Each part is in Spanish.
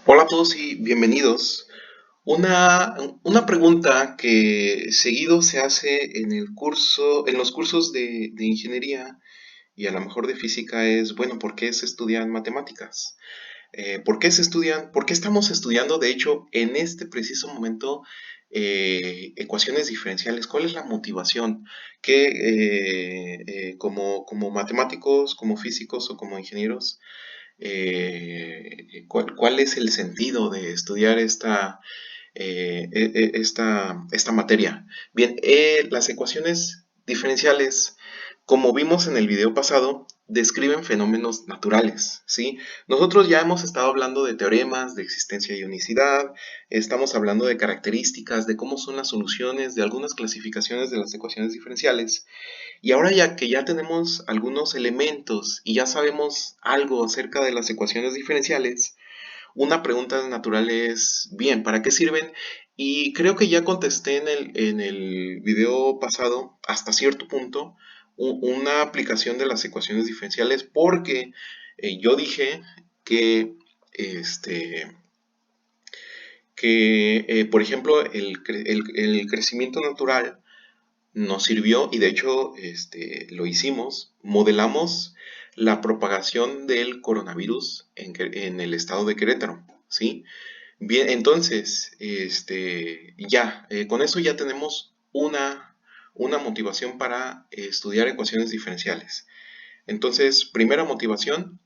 Hola a todos y bienvenidos. Una pregunta que seguido se hace en los cursos de ingeniería y a lo mejor de física es, bueno, ¿por qué se estudian matemáticas? ¿Por qué estamos estudiando, de hecho, en este preciso momento, ecuaciones diferenciales? ¿Cuál es la motivación? Como matemáticos, como físicos o como ingenieros, cuál es el sentido de estudiar esta materia. Bien, las ecuaciones diferenciales, como vimos en el video pasado, describen fenómenos naturales, ¿sí? Nosotros ya hemos estado hablando de teoremas, de existencia y unicidad, estamos hablando de características, de cómo son las soluciones, de algunas clasificaciones de las ecuaciones diferenciales. Y ahora ya que ya tenemos algunos elementos y ya sabemos algo acerca de las ecuaciones diferenciales, una pregunta natural es, bien, ¿para qué sirven? Y creo que ya contesté en el video pasado, hasta cierto punto, una aplicación de las ecuaciones diferenciales porque yo dije que, este, por ejemplo, el crecimiento natural nos sirvió y de hecho lo hicimos, modelamos la propagación del coronavirus en el estado de Querétaro, ¿sí? Bien, entonces, con eso ya tenemos una motivación para estudiar ecuaciones diferenciales. Entonces, primera motivación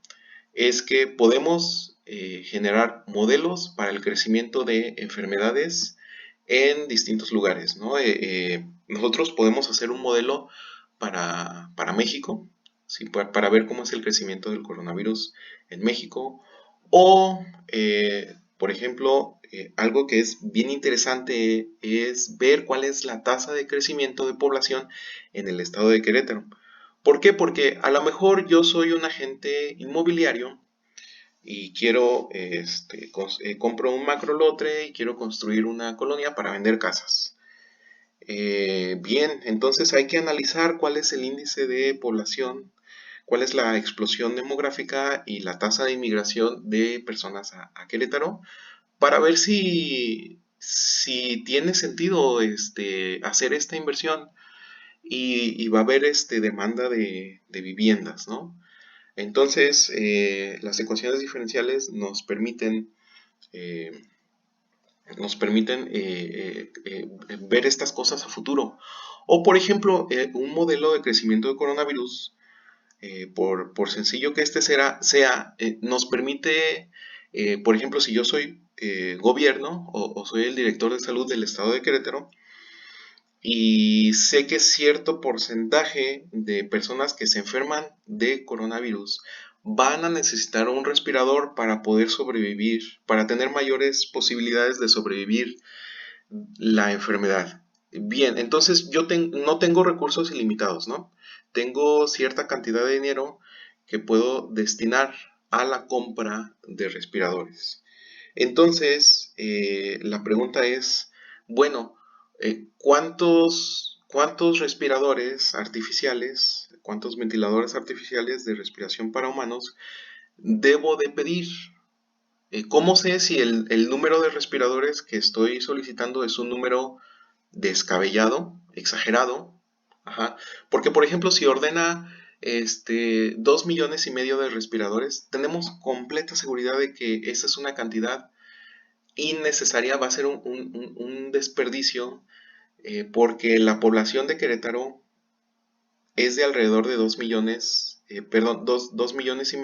es que podemos generar modelos para el crecimiento de enfermedades en distintos lugares, ¿no? Nosotros podemos hacer un modelo para México, ¿sí? Para ver cómo es el crecimiento del coronavirus en México. O, por ejemplo, algo que es bien interesante es ver cuál es la tasa de crecimiento de población en el estado de Querétaro. ¿Por qué? Porque a lo mejor yo soy un agente inmobiliario y compro un macro lote y quiero construir una colonia para vender casas. Bien, entonces hay que analizar cuál es el índice de población, cuál es la explosión demográfica y la tasa de inmigración de personas a Querétaro para ver si tiene sentido hacer esta inversión y va a haber demanda de viviendas, ¿no? Entonces, las ecuaciones diferenciales eh, nos permiten ver estas cosas a futuro. O, por ejemplo, un modelo de crecimiento de coronavirus, por sencillo que nos permite, por ejemplo, si yo soy gobierno o soy el director de salud del estado de Querétaro, y sé que cierto porcentaje de personas que se enferman de coronavirus van a necesitar un respirador para poder sobrevivir, para tener mayores posibilidades de sobrevivir la enfermedad. Bien, entonces no tengo recursos ilimitados, ¿no? Tengo cierta cantidad de dinero que puedo destinar a la compra de respiradores. Entonces, la pregunta es, bueno, ¿cuántos respiradores artificiales, cuántos ventiladores artificiales de respiración para humanos debo de pedir? ¿Cómo sé si el número de respiradores que estoy solicitando es un número descabellado, exagerado? Ajá. Porque, por ejemplo, si ordena 2,5 millones de respiradores, tenemos completa seguridad de que esa es una cantidad innecesaria, va a ser un desperdicio, porque la población de Querétaro es de alrededor de 2 millones, perdón, 2,5 millones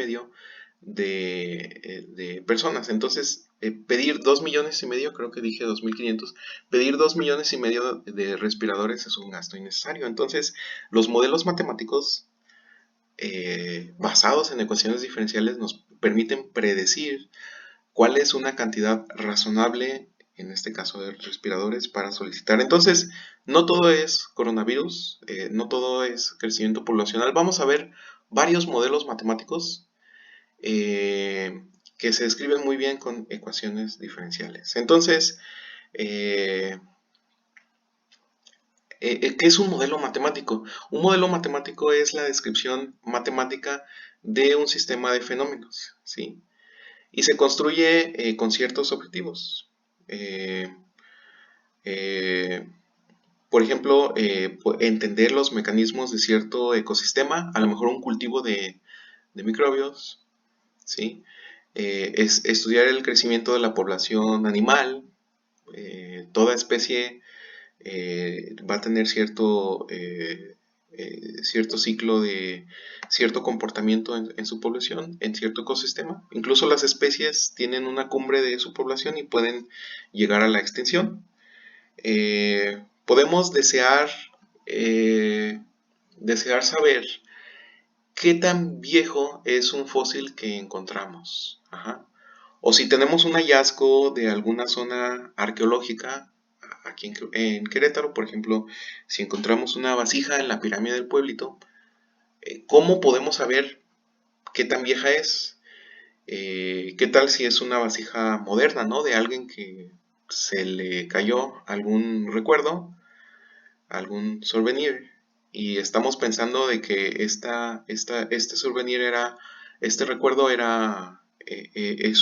de personas. Entonces, pedir 2,5 millones, creo que dije 2,500, pedir 2,5 millones de respiradores es un gasto innecesario. Entonces, los modelos matemáticos basados en ecuaciones diferenciales nos permiten predecir cuál es una cantidad razonable, en este caso de respiradores, para solicitar. Entonces, no todo es coronavirus, no todo es crecimiento poblacional. Vamos a ver varios modelos matemáticos que se describen muy bien con ecuaciones diferenciales. Entonces, eh, ¿qué es un modelo matemático? Un modelo matemático es la descripción matemática de un sistema de fenómenos, ¿sí? y se construye con ciertos objetivos. Eh, eh, por ejemplo, entender los mecanismos de cierto ecosistema, a lo mejor un cultivo de microbios, ¿sí? Es estudiar el crecimiento de la población animal. Toda especie va a tener cierto ciclo de cierto comportamiento en su población, en cierto ecosistema. Incluso las especies tienen una cumbre de su población y pueden llegar a la extinción. Podemos desear saber qué tan viejo es un fósil que encontramos. Ajá. O si tenemos un hallazgo de alguna zona arqueológica, aquí en Querétaro, por ejemplo, si encontramos una vasija en la pirámide del Pueblito, ¿cómo podemos saber qué tan vieja es? ¿Qué tal si es una vasija moderna, ¿no? De alguien que se le cayó algún recuerdo, algún souvenir, y estamos pensando de que este souvenir este recuerdo es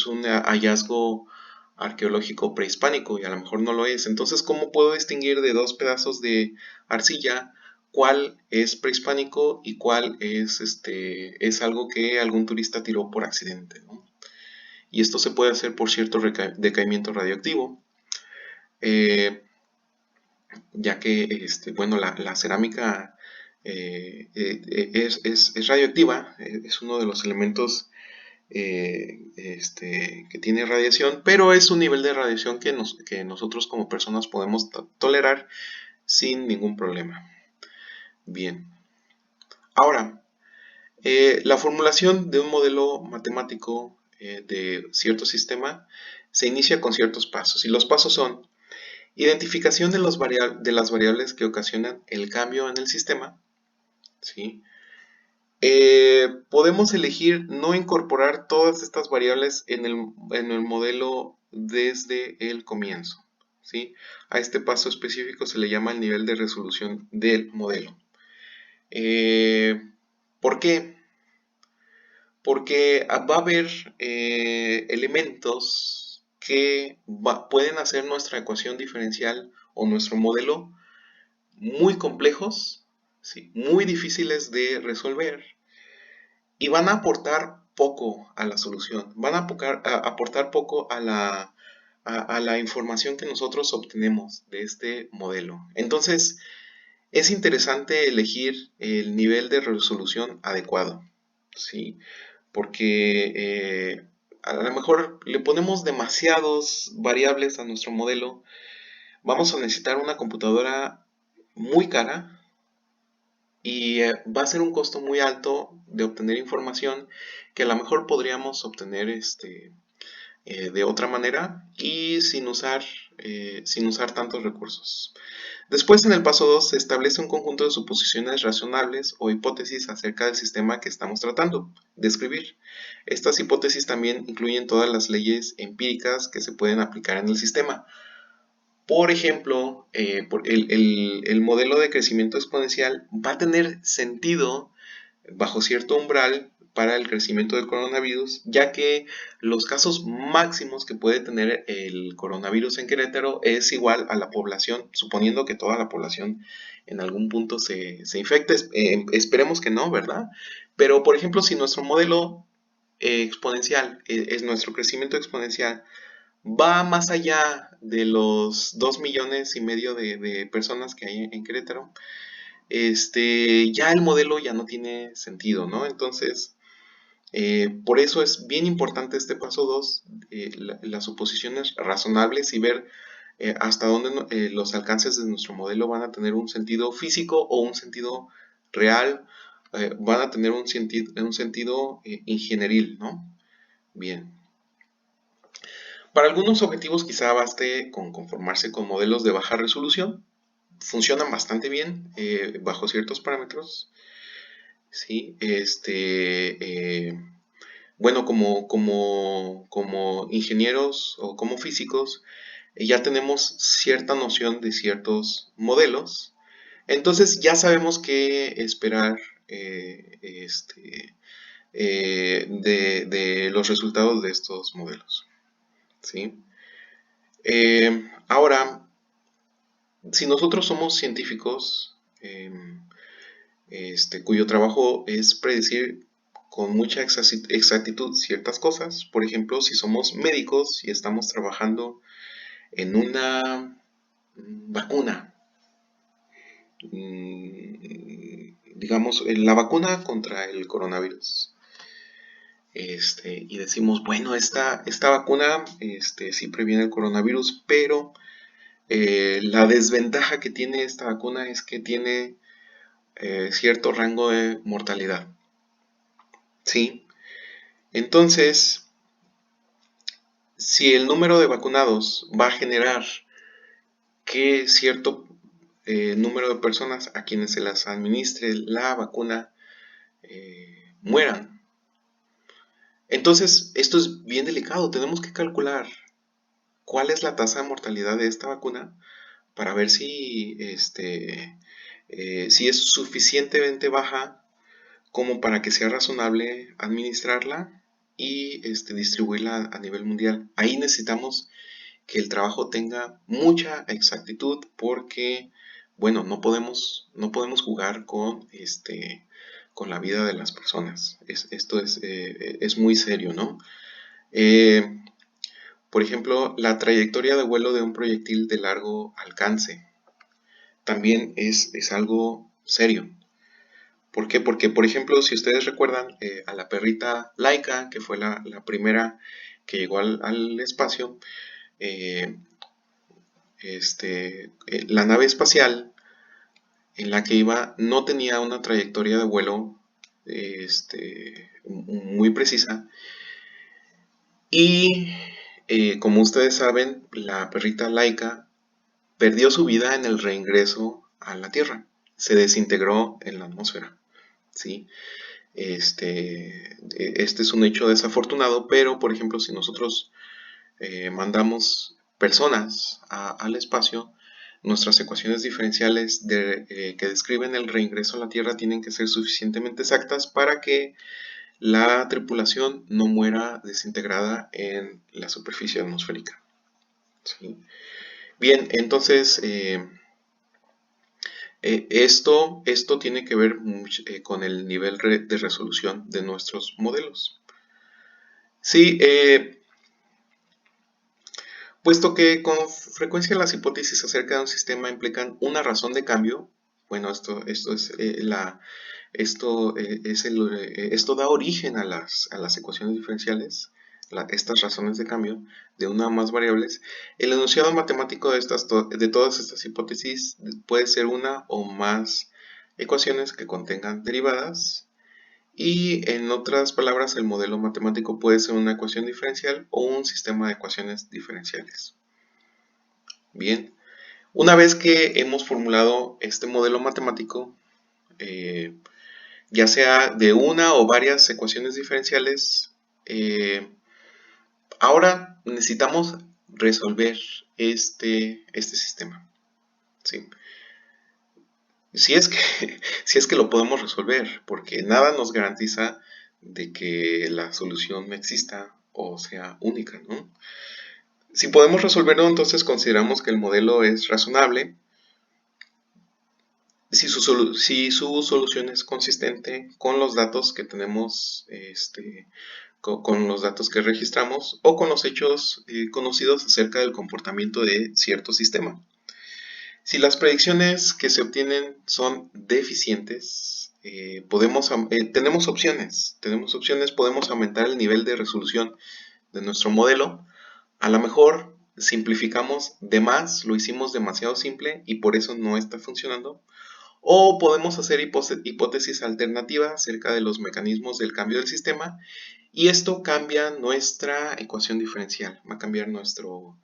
un hallazgo arqueológico prehispánico y a lo mejor no lo es. Entonces, ¿cómo puedo distinguir de dos pedazos de arcilla cuál es prehispánico y cuál es algo que algún turista tiró por accidente, ¿no? Y esto se puede hacer por cierto decaimiento radioactivo. Eh, ya que bueno, la cerámica es radioactiva, es uno de los elementos que tiene radiación, pero es un nivel de radiación que nosotros como personas podemos tolerar sin ningún problema. Bien, ahora, la formulación de un modelo matemático de cierto sistema se inicia con ciertos pasos, y los pasos son: identificación de las variables que ocasionan el cambio en el sistema, ¿sí? Podemos elegir no incorporar todas estas variables en el modelo desde el comienzo, ¿sí? A este paso específico se le llama el nivel de resolución del modelo. ¿Por qué? Porque va a haber elementos que pueden hacer nuestra ecuación diferencial o nuestro modelo muy complejos, ¿sí? Muy difíciles de resolver, y van a aportar poco a la solución, van a aportar poco a la información que nosotros obtenemos de este modelo. Entonces, es interesante elegir el nivel de resolución adecuado, ¿sí? Porque a lo mejor le ponemos demasiados variables a nuestro modelo, vamos a necesitar una computadora muy cara y va a ser un costo muy alto de obtener información que a lo mejor podríamos obtener de otra manera y sin usar tantos recursos. Después, en el paso 2, se establece un conjunto de suposiciones razonables o hipótesis acerca del sistema que estamos tratando de describir. Estas hipótesis también incluyen todas las leyes empíricas que se pueden aplicar en el sistema. Por ejemplo, el modelo de crecimiento exponencial va a tener sentido bajo cierto umbral para el crecimiento del coronavirus, ya que los casos máximos que puede tener el coronavirus en Querétaro es igual a la población, suponiendo que toda la población en algún punto se infecte. Esperemos que no, ¿verdad? Pero, por ejemplo, si nuestro modelo exponencial es nuestro crecimiento exponencial, va más allá de los 2,5 millones de personas que hay en Querétaro, ya el modelo ya no tiene sentido, ¿no? Entonces, por eso es bien importante este paso 2, las suposiciones razonables y ver hasta dónde los alcances de nuestro modelo van a tener un sentido físico o un sentido real, van a tener un sentido ingenieril, ¿no? Bien. Para algunos objetivos quizá baste con conformarse con modelos de baja resolución. Funcionan bastante bien bajo ciertos parámetros. ¿Sí? Bueno, como ingenieros o como físicos, ya tenemos cierta noción de ciertos modelos. Entonces ya sabemos qué esperar de los resultados de estos modelos, ¿sí? Ahora, si nosotros somos científicos, cuyo trabajo es predecir con mucha exactitud ciertas cosas, por ejemplo, si somos médicos y estamos trabajando en una vacuna, digamos, en la vacuna contra el coronavirus. Y decimos, bueno, esta vacuna sí previene el coronavirus, pero la desventaja que tiene esta vacuna es que tiene cierto rango de mortalidad. ¿Sí? Entonces, si el número de vacunados va a generar que cierto número de personas a quienes se les administre la vacuna mueran, entonces esto es bien delicado. Tenemos que calcular cuál es la tasa de mortalidad de esta vacuna para ver si es suficientemente baja como para que sea razonable administrarla y distribuirla a nivel mundial. Ahí necesitamos que el trabajo tenga mucha exactitud porque, bueno, no podemos jugar con la vida de las personas. Esto es muy serio, ¿no? Por ejemplo, la trayectoria de vuelo de un proyectil de largo alcance también es algo serio. ¿Por qué? Porque, por ejemplo, si ustedes recuerdan a la perrita Laika, que fue la primera que llegó al espacio, la nave espacial en la que iba no tenía una trayectoria de vuelo muy precisa. Y como ustedes saben, la perrita Laika perdió su vida en el reingreso a la Tierra. Se desintegró en la atmósfera. ¿Sí? Este es un hecho desafortunado, pero por ejemplo, si nosotros mandamos personas al espacio, nuestras ecuaciones diferenciales que describen el reingreso a la Tierra tienen que ser suficientemente exactas para que la tripulación no muera desintegrada en la superficie atmosférica. ¿Sí? Bien, entonces esto tiene que ver con el nivel de resolución de nuestros modelos. Sí, puesto que con frecuencia las hipótesis acerca de un sistema implican una razón de cambio, bueno, esto da origen a las ecuaciones diferenciales, estas razones de cambio de una o más variables. El enunciado matemático de todas estas hipótesis puede ser una o más ecuaciones que contengan derivadas, y en otras palabras, el modelo matemático puede ser una ecuación diferencial o un sistema de ecuaciones diferenciales. Bien, una vez que hemos formulado este modelo matemático, ya sea de una o varias ecuaciones diferenciales, ahora necesitamos resolver este sistema. ¿Sí? Si es que, si es que lo podemos resolver, porque nada nos garantiza de que la solución exista o sea única, ¿no? Si podemos resolverlo, entonces consideramos que el modelo es razonable. Si su solución es consistente con los datos que tenemos, con los datos que registramos o con los hechos conocidos acerca del comportamiento de cierto sistema. Si las predicciones que se obtienen son deficientes, tenemos opciones. Podemos aumentar el nivel de resolución de nuestro modelo. A lo mejor simplificamos de más, lo hicimos demasiado simple y por eso no está funcionando. O podemos hacer hipótesis alternativas acerca de los mecanismos del cambio del sistema, y esto cambia nuestra ecuación diferencial, va a cambiar nuestro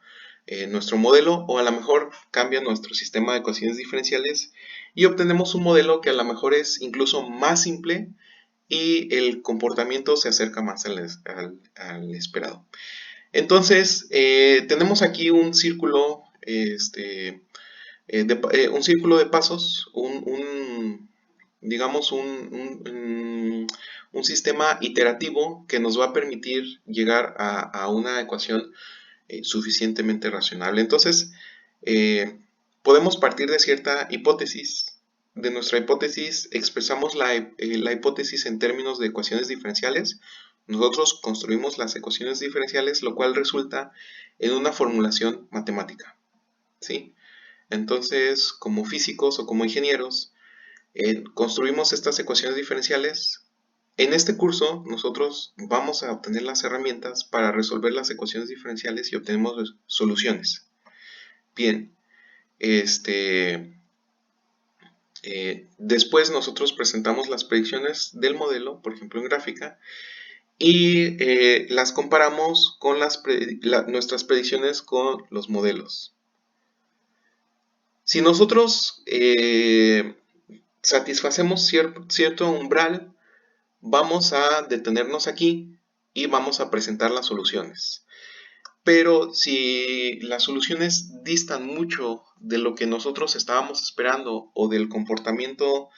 modelo, o a lo mejor cambia nuestro sistema de ecuaciones diferenciales y obtenemos un modelo que a lo mejor es incluso más simple y el comportamiento se acerca más al esperado. Entonces, tenemos aquí un círculo, un círculo de pasos, digamos un sistema iterativo que nos va a permitir llegar a una ecuación suficientemente razonable. Entonces, podemos partir de cierta hipótesis. De nuestra hipótesis expresamos la hipótesis en términos de ecuaciones diferenciales. Nosotros construimos las ecuaciones diferenciales, lo cual resulta en una formulación matemática, ¿sí? Entonces, como físicos o como ingenieros, construimos estas ecuaciones diferenciales. En este curso nosotros vamos a obtener las herramientas para resolver las ecuaciones diferenciales y obtenemos soluciones. Bien, después nosotros presentamos las predicciones del modelo, por ejemplo en gráfica, y las comparamos con nuestras predicciones con los modelos. Si nosotros satisfacemos cierto umbral, vamos a detenernos aquí y vamos a presentar las soluciones. Pero si las soluciones distan mucho de lo que nosotros estábamos esperando o del comportamiento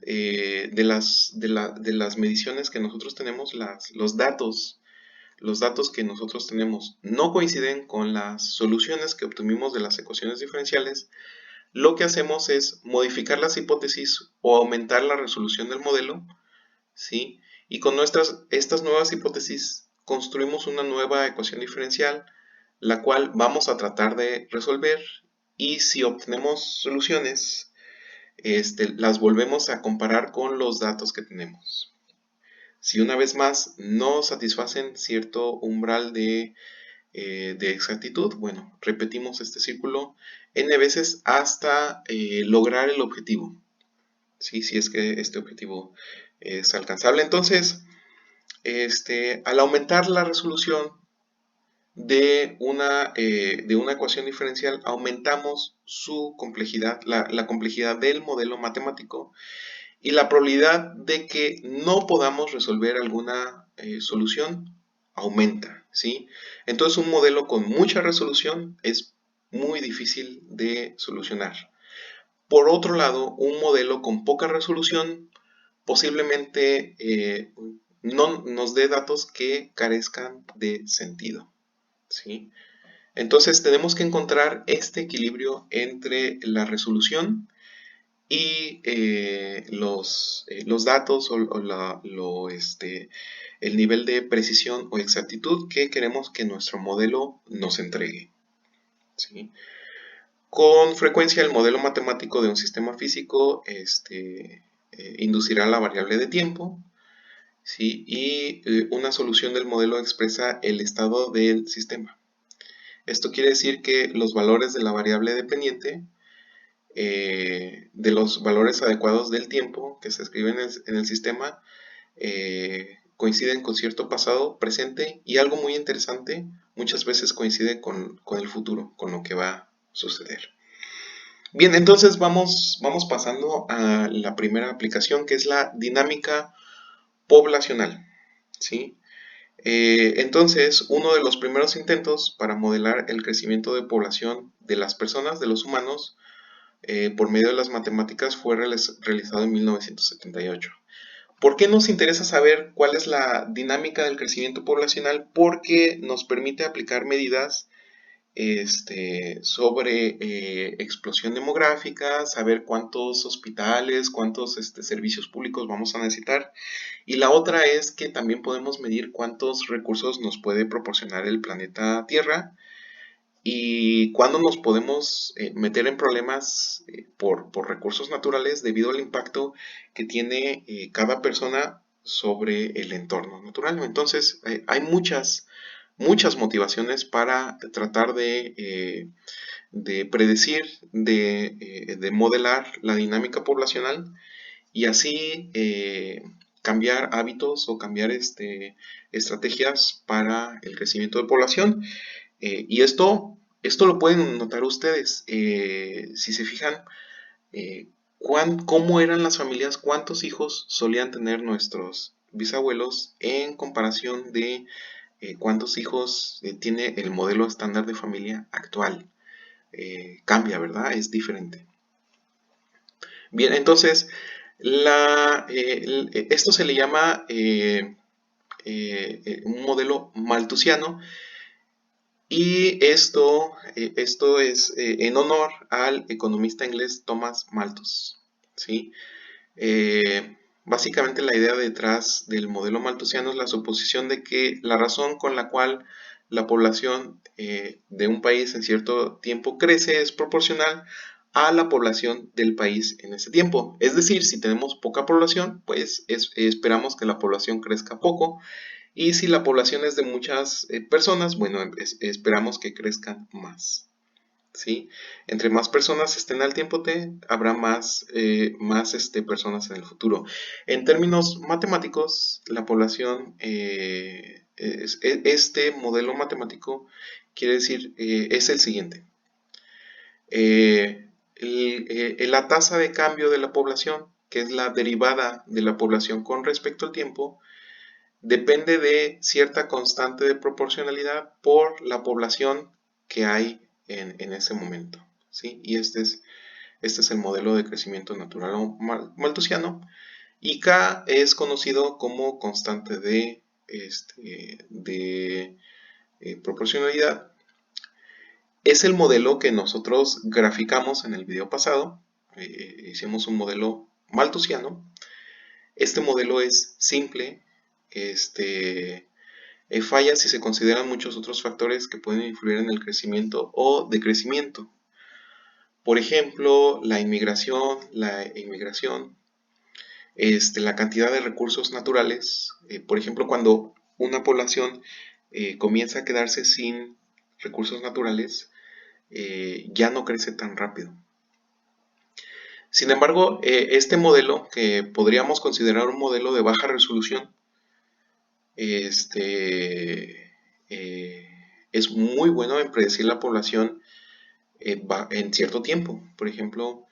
de las mediciones que nosotros tenemos, los datos que nosotros tenemos no coinciden con las soluciones que obtuvimos de las ecuaciones diferenciales, lo que hacemos es modificar las hipótesis o aumentar la resolución del modelo, ¿sí? Y con estas nuevas hipótesis construimos una nueva ecuación diferencial, la cual vamos a tratar de resolver, y si obtenemos soluciones, las volvemos a comparar con los datos que tenemos. Si una vez más no satisfacen cierto umbral de exactitud, bueno, repetimos este círculo n veces hasta lograr el objetivo, ¿sí? Si es que este objetivo es alcanzable. Entonces, al aumentar la resolución de una ecuación diferencial, aumentamos su complejidad, la complejidad del modelo matemático, y la probabilidad de que no podamos resolver alguna solución aumenta, ¿sí? Entonces un modelo con mucha resolución es muy difícil de solucionar. Por otro lado, un modelo con poca resolución posiblemente no nos dé datos que carezcan de sentido, ¿sí? Entonces tenemos que encontrar este equilibrio entre la resolución y los datos o el nivel de precisión o exactitud que queremos que nuestro modelo nos entregue, ¿sí? Con frecuencia el modelo matemático de un sistema físico inducirá la variable de tiempo, ¿sí? Y una solución del modelo expresa el estado del sistema. Esto quiere decir que los valores de la variable dependiente de los valores adecuados del tiempo que se escriben en el sistema coinciden con cierto pasado, presente, y algo muy interesante, muchas veces coincide con el futuro, con lo que va a suceder. Bien, entonces vamos pasando a la primera aplicación, que es la dinámica poblacional, ¿sí? Entonces, uno de los primeros intentos para modelar el crecimiento de población de las personas, de los humanos, por medio de las matemáticas fue realizado en 1978. ¿Por qué nos interesa saber cuál es la dinámica del crecimiento poblacional? Porque nos permite aplicar medidas sobre explosión demográfica, saber cuántos hospitales, cuántos servicios públicos vamos a necesitar. Y la otra es que también podemos medir cuántos recursos nos puede proporcionar el planeta Tierra y cuándo nos podemos meter en problemas por recursos naturales debido al impacto que tiene cada persona sobre el entorno natural. Entonces, hay muchas motivaciones para tratar de predecir, de modelar la dinámica poblacional y así cambiar hábitos o cambiar estrategias para el crecimiento de población. Y esto lo pueden notar ustedes. Si se fijan, cómo eran las familias, cuántos hijos solían tener nuestros bisabuelos en comparación de cuántos hijos tiene el modelo estándar de familia actual. Cambia, ¿verdad? Es diferente. Bien, entonces, Esto se le llama un modelo malthusiano, y esto es en honor al economista inglés Thomas Malthus, ¿sí? Básicamente la idea detrás del modelo malthusiano es la suposición de que la razón con la cual la población de un país en cierto tiempo crece es proporcional a la población del país en ese tiempo. Es decir, si tenemos poca población, pues esperamos que la población crezca poco, y si la población es de muchas personas, bueno, esperamos que crezcan más. ¿Sí? Entre más personas estén al tiempo T, habrá más personas en el futuro. En términos matemáticos, la población, este modelo matemático quiere decir, es el siguiente. La tasa de cambio de la población, que es la derivada de la población con respecto al tiempo, depende de cierta constante de proporcionalidad por la población que hay en ese momento, ¿sí? Y este es el modelo de crecimiento natural malthusiano, y K es conocido como constante de proporcionalidad. Es el modelo que nosotros graficamos en el video pasado. Hicimos un modelo malthusiano. Este modelo es simple, falla si se consideran muchos otros factores que pueden influir en el crecimiento o decrecimiento. Por ejemplo, la inmigración, la cantidad de recursos naturales. Por ejemplo, cuando una población comienza a quedarse sin recursos naturales, ya no crece tan rápido. Sin embargo, este modelo, que podríamos considerar un modelo de baja resolución, es muy bueno en predecir la población en cierto tiempo. Por ejemplo,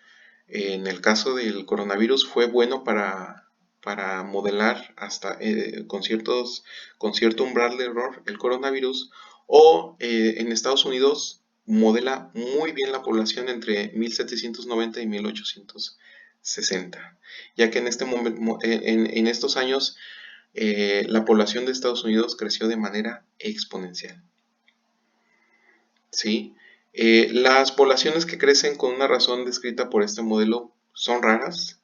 en el caso del coronavirus fue bueno para modelar hasta con cierto umbral de error el coronavirus, o en Estados Unidos modela muy bien la población entre 1790 y 1860, ya que en estos años la población de Estados Unidos creció de manera exponencial. ¿Sí? Las poblaciones que crecen con una razón descrita por este modelo son raras.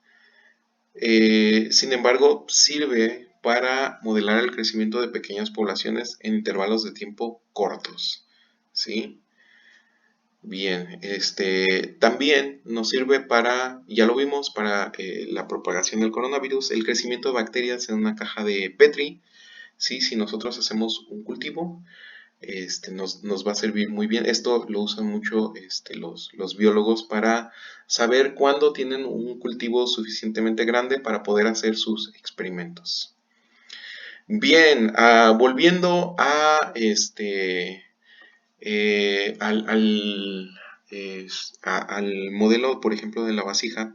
Sin embargo, sirve para modelar el crecimiento de pequeñas poblaciones en intervalos de tiempo cortos. ¿Sí? Bien, también nos sirve para, ya lo vimos, para la propagación del coronavirus, el crecimiento de bacterias en una caja de Petri. ¿Sí? Si nosotros hacemos un cultivo, nos va a servir muy bien. Esto lo usan mucho los biólogos para saber cuándo tienen un cultivo suficientemente grande para poder hacer sus experimentos. Bien, volviendo al modelo, por ejemplo, de la vasija,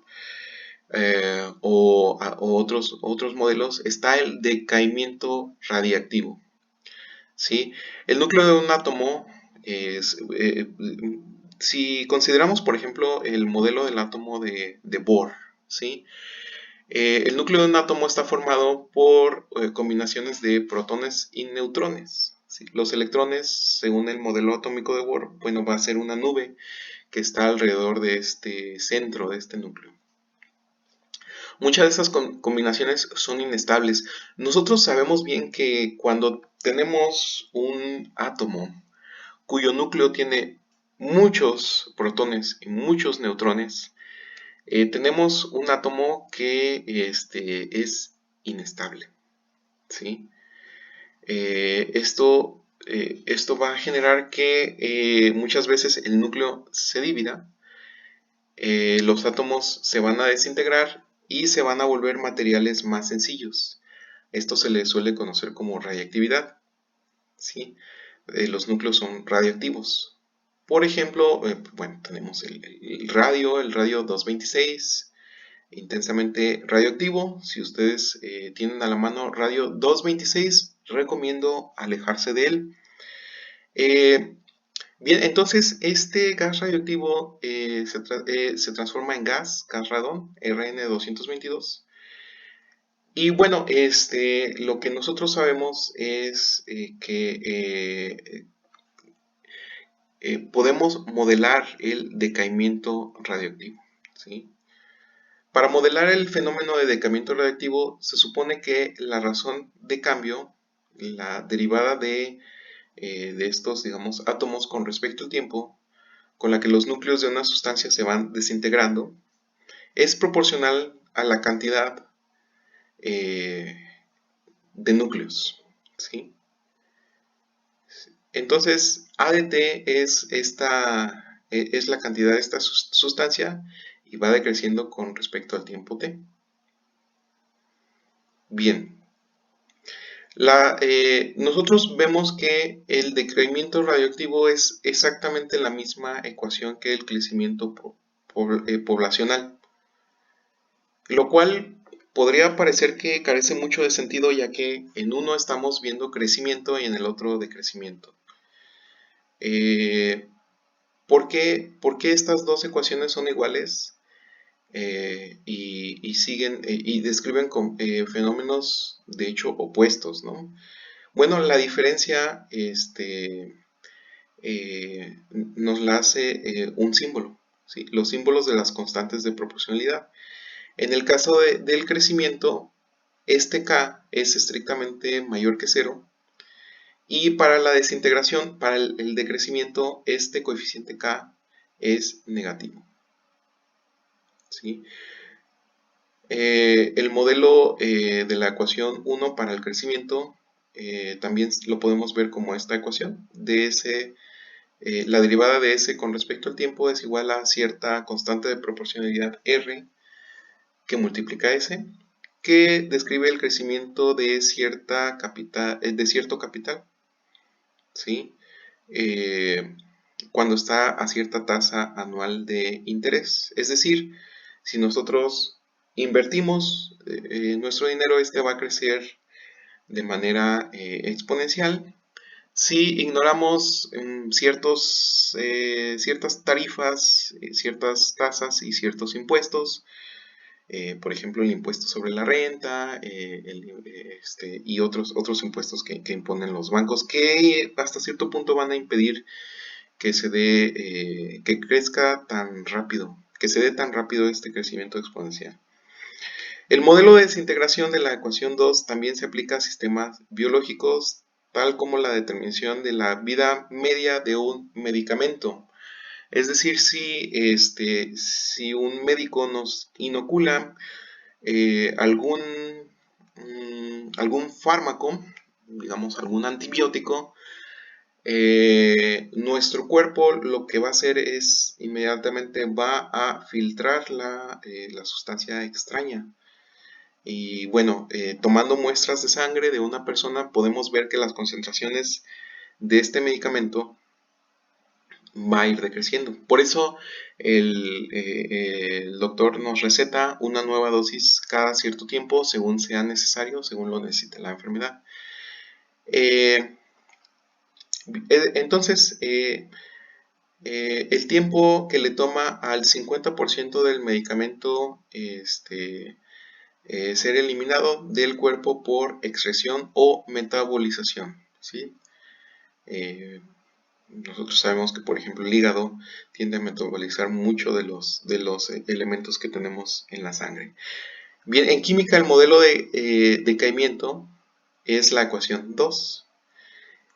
o otros modelos, está el decaimiento radiactivo. ¿Sí? El núcleo de un átomo es, si consideramos, por ejemplo, el modelo del átomo de Bohr, ¿sí? El núcleo de un átomo está formado por combinaciones de protones y neutrones, ¿sí? Los electrones, según el modelo atómico de Bohr, bueno, va a ser una nube que está alrededor de este centro, de este núcleo. Muchas de esas combinaciones son inestables. Nosotros sabemos bien que cuando tenemos un átomo cuyo núcleo tiene muchos protones y muchos neutrones, tenemos un átomo que es inestable, ¿sí? Esto va a generar que muchas veces el núcleo se divida, los átomos se van a desintegrar y se van a volver materiales más sencillos. Esto se le suele conocer como radiactividad, ¿sí? Los núcleos son radioactivos. Por ejemplo, bueno, tenemos el radio 226, intensamente radioactivo. Si ustedes tienen a la mano radio 226, recomiendo alejarse de él. Bien, entonces este gas radioactivo se transforma en gas radón, Rn-222. Y bueno, lo que nosotros sabemos es que podemos modelar el decaimiento radioactivo, ¿sí? Para modelar el fenómeno de decaimiento radioactivo, se supone que la razón de cambio, la derivada de estos, digamos, átomos con respecto al tiempo, con la que los núcleos de una sustancia se van desintegrando, es proporcional a la cantidad eh, de núcleos, ¿sí? Entonces, ADT es la cantidad de esta sustancia y va decreciendo con respecto al tiempo t. Bien, nosotros vemos que el decrecimiento radioactivo es exactamente la misma ecuación que el crecimiento poblacional, lo cual podría parecer que carece mucho de sentido, ya que en uno estamos viendo crecimiento y en el otro decrecimiento. Eh, por qué estas dos ecuaciones son iguales y siguen y describen fenómenos de hecho opuestos, ¿no? Bueno, la diferencia nos la hace un símbolo, ¿sí? Los símbolos de las constantes de proporcionalidad. En el caso del crecimiento, este K es estrictamente mayor que 0 y para la desintegración, para el decrecimiento, este coeficiente K es negativo, ¿sí? El modelo de la ecuación 1 para el crecimiento también lo podemos ver como esta ecuación. La derivada de S con respecto al tiempo es igual a cierta constante de proporcionalidad R que multiplica S, que describe el crecimiento de cierto capital, ¿sí? Cuando está a cierta tasa anual de interés. Es decir, si nosotros invertimos nuestro dinero, este va a crecer de manera exponencial. Si ignoramos ciertas tarifas, ciertas tasas y ciertos impuestos, por ejemplo el impuesto sobre la renta y otros impuestos que imponen los bancos, que hasta cierto punto van a impedir que que crezca tan rápido, que se dé tan rápido este crecimiento exponencial. El modelo de desintegración de la ecuación 2 también se aplica a sistemas biológicos, tal como la determinación de la vida media de un medicamento. Es decir, si un médico nos inocula algún fármaco, digamos algún antibiótico, nuestro cuerpo lo que va a hacer es inmediatamente va a filtrar la sustancia extraña. Y bueno, tomando muestras de sangre de una persona podemos ver que las concentraciones de este medicamento va a ir decreciendo. Por eso el doctor nos receta una nueva dosis cada cierto tiempo según sea necesario, según lo necesite la enfermedad. Entonces, el tiempo que le toma al 50% del medicamento ser eliminado del cuerpo por excreción o metabolización, ¿sí? Nosotros sabemos que, por ejemplo, el hígado tiende a metabolizar mucho de los elementos que tenemos en la sangre. Bien, en química el modelo de decaimiento es la ecuación 2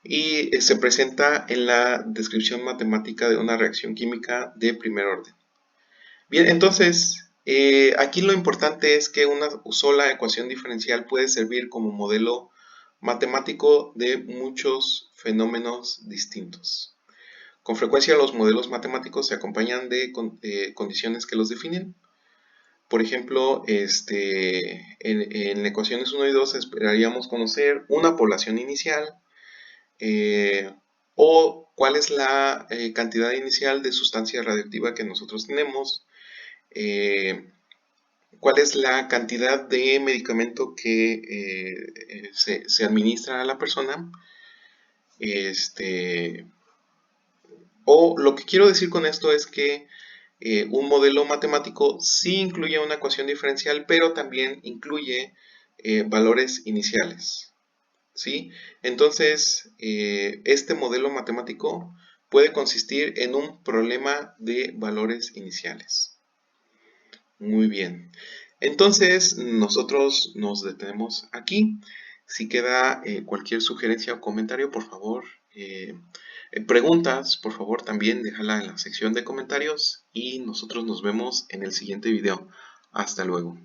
y se presenta en la descripción matemática de una reacción química de primer orden. Bien, entonces, aquí lo importante es que una sola ecuación diferencial puede servir como modelo matemático de muchos fenómenos distintos. Con frecuencia los modelos matemáticos se acompañan de condiciones que los definen. Por ejemplo, en ecuaciones 1 y 2 esperaríamos conocer una población inicial o cuál es la cantidad inicial de sustancia radioactiva que nosotros tenemos, cuál es la cantidad de medicamento que se administra a la persona, O lo que quiero decir con esto es que un modelo matemático sí incluye una ecuación diferencial, pero también incluye valores iniciales, ¿sí? Entonces, este modelo matemático puede consistir en un problema de valores iniciales. Muy bien. Entonces, nosotros nos detenemos aquí. Si queda cualquier sugerencia o comentario, por favor, preguntas, por favor, también déjala en la sección de comentarios y nosotros nos vemos en el siguiente video. Hasta luego.